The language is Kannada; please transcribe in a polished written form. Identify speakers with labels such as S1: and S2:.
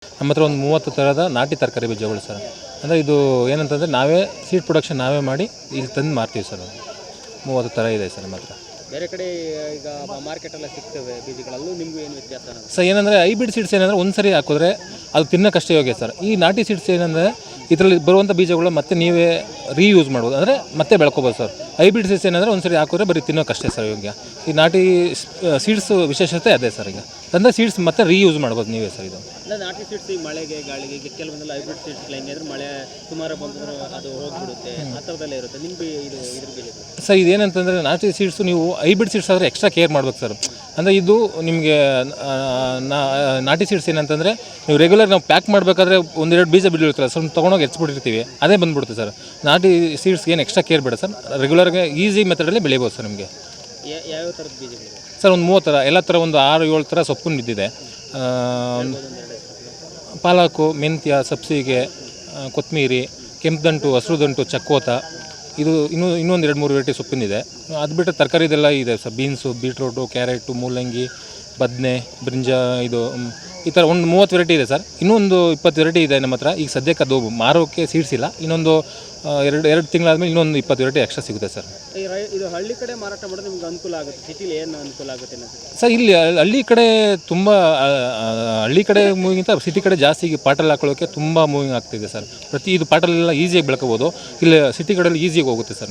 S1: ನಮ್ಮ ಹತ್ರ ಒಂದು 30 ಥರದ ನಾಟಿ ತರಕಾರಿ ಬೀಜಗಳು ಸರ್. ಅಂದರೆ ಇದು ಏನಂತಂದರೆ ನಾವೇ ಸೀಡ್ ಪ್ರೊಡಕ್ಷನ್ ನಾವೇ ಮಾಡಿ ಇಲ್ಲಿ ತಂದು ಮಾರ್ತೀವಿ ಸರ್. 30 ಥರ ಇದೆ ಸರ್ ನಮ್ಮ ಹತ್ರ.
S2: ಬೇರೆ ಕಡೆ ಈಗ ಮಾರ್ಕೆಟೆಲ್ಲ ಸಿಗ್ತವೆ ಬೀಜಗಳಲ್ಲೂ ನಿಮಗೂ ಏನು ವ್ಯತ್ಯಾಸ?
S1: ಸರ್ ಏನಂದರೆ ಹೈಬ್ರಿಡ್ ಸೀಡ್ಸ್ ಏನಂದರೆ ಒಂದು ಸರಿ ಹಾಕಿದ್ರೆ ಅದು ತಿನ್ನೋಕ್ಕಷ್ಟೇ ಯೋಗ್ಯ ಸರ್. ಈ ನಾಟಿ ಸೀಡ್ಸ್ ಏನಂದರೆ ಇದರಲ್ಲಿ ಬರುವಂಥ ಬೀಜಗಳು ಮತ್ತೆ ನೀವೇ ರೀಯೂಸ್ ಮಾಡ್ಬೋದು, ಅಂದರೆ ಮತ್ತೆ ಬೆಳ್ಕೊಬೋದು ಸರ್. ಹೈಬ್ರಿಡ್ ಸೀಡ್ಸ್ ಏನಂದರೆ ಒಂದು ಸರಿ ಹಾಕಿದ್ರೆ ಬರೀ ತಿನ್ನೋಕ್ಕಷ್ಟೇ ಸರ್ ಯೋಗ್ಯ. ಈ ನಾಟಿ ಸೀಡ್ಸ್ ವಿಶೇಷತೆ ಅದೇ ಸರ್. ಈಗ ತಂದ ಸೀಡ್ಸ್ ಮತ್ತೆ ರೀಯೂಸ್ ಮಾಡ್ಬೋದು ನೀವೇ ಸರ್. ಇದು
S2: ನಾಟಿ ಸೀಡ್ಸ್ ಈ ಮಳೆಗೆ ಗಾಳಿಗೆ ಈಗ ಕೆಲವೊಂದೆಲ್ಲ ಹೈಬ್ರಿಡ್ ಸೀಡ್ಸ್ ಹೆಂಗಿದ್ರೆ ಮಳೆ ಸುಮಾರು ಬಂದ್ರೆ ಅದು ಹೋಗ್ಬಿಡುತ್ತೆ, ಆ ಥರದಲ್ಲೇ ಇರುತ್ತೆ. ನಿಮ್ಗೆ ಇದು ಇದ್ರ ಬೀಜ
S1: ಸರ್ ಇದೇನಂತಂದರೆ ನಾಟಿ ಸೀಡ್ಸು ನೀವು ಹೈಬ್ರಿಡ್ ಸೀಡ್ಸ್ ಆದರೆ ಎಕ್ಸ್ಟ್ರಾ ಕೇರ್ ಮಾಡ್ಬೇಕು ಸರ್. ಅಂದರೆ ಇದು ನಿಮಗೆ ನಾಟಿ ಸೀಡ್ಸ್ ಏನಂತಂದರೆ ನೀವು ರೆಗ್ಯುಲರ್ ನಾವು ಪ್ಯಾಕ್ ಮಾಡಬೇಕಾದ್ರೆ 1-2 ಬೀಜ ಬಿಟ್ಟಿರ್ತಾರೆ, ಸ್ವಲ್ಪ ತೊಗೊಂಡೋಗಿ ಎಚ್ಬಿಟ್ಟಿರ್ತೀವಿ, ಅದೇ ಬಂದುಬಿಡುತ್ತೆ ಸರ್. ನಾಟಿ ಸೀಡ್ಸ್ಗೆ ಏನು ಎಕ್ಸ್ಟ್ರಾ ಕೇರ್ ಬೇಡ ಸರ್. ರೆಗ್ಯುಲರ್ಗೆ ಈಸಿ ಮೆಥಡಲ್ಲಿ ಬೆಳಿಬೋದು ಸರ್ ನಿಮಗೆ.
S2: ಯಾವ ಥರದ ಬೀಜಗಳು
S1: ಸರ್? ಒಂದು 30 ಥರ, ಎಲ್ಲ ಥರ ಒಂದು 6-7 ಥರ ಸೊಪ್ಪು ಬಿದ್ದಿದೆ. ಪಾಲಕು, ಮೆಂತ್ಯ, ಸಬ್ಸಿಗೆ, ಕೊತ್ತಂಬರಿ, ಕೆಂಪುದಂಟು, ಹಸಿರುದಂಟು, ಚಕ್ಕೋತ, ಇದು ಇನ್ನೊಂದು 2-3 ವೆರೈಟಿ ಸೊಪ್ಪಿನಿದೆ. ಅದು ಬಿಟ್ಟರೆ ತರಕಾರಿದೆಲ್ಲ ಇದೆ ಸರ್. ಬೀನ್ಸು, ಬೀಟ್ರೋಟು, ಕ್ಯಾರೆಟು, ಮೂಲಂಗಿ, ಬದನೆ, ಬ್ರಿಂಜ, ಇದು ಈ ಥರ ಒಂದು 30 ವೆರೈಟಿ ಇದೆ ಸರ್. ಇನ್ನೊಂದು 20 ವೆರೈಟಿ ಇದೆ ನಮ್ಮ ಹತ್ರ. ಈಗ ಸದ್ಯಕ್ಕೆ ಅದು ಮಾರೋಕ್ಕೆ ಸೀಡ್ಸ್ ಇಲ್ಲ. ಇನ್ನೊಂದು 2 ತಿಂಗಳಾದಮೇಲೆ ಇನ್ನೊಂದು 20 ವೆರೈಟಿ ಎಕ್ಸ್ಟ್ರಾ ಸಿಗುತ್ತೆ ಸರ್.
S2: ಇದು ಹಳ್ಳಿ ಕಡೆ ಮಾರಾಟ ಮಾಡೋದು ನಿಮ್ಗೆ ಅನುಕೂಲ ಆಗುತ್ತೆ, ಸಿಟಿಲಿ ಏನು ಅನುಕೂಲ ಆಗುತ್ತೆ
S1: ಸರ್? ಇಲ್ಲಿ ಹಳ್ಳಿ ಕಡೆ ತುಂಬ ಹಳ್ಳಿ ಕಡೆ ಮೂವಿಂಗಿಂತ ಸಿಟಿ ಕಡೆ ಜಾಸ್ತಿ ಪಾಟಲ್ಲಿ ಹಾಕೊಳ್ಳೋಕ್ಕೆ ತುಂಬ ಮೂವಿಂಗ್ ಆಗ್ತಿದೆ ಸರ್. ಇದು ಪಾಟಲೆಲ್ಲ ಈಸಿಯಾಗಿ ಬೆಳ್ಕೋಬೋದು. ಇಲ್ಲಿ ಸಿಟಿ ಕಡೆಯಲ್ಲಿ ಈಸಿಯಾಗಿ ಹೋಗುತ್ತೆ ಸರ್.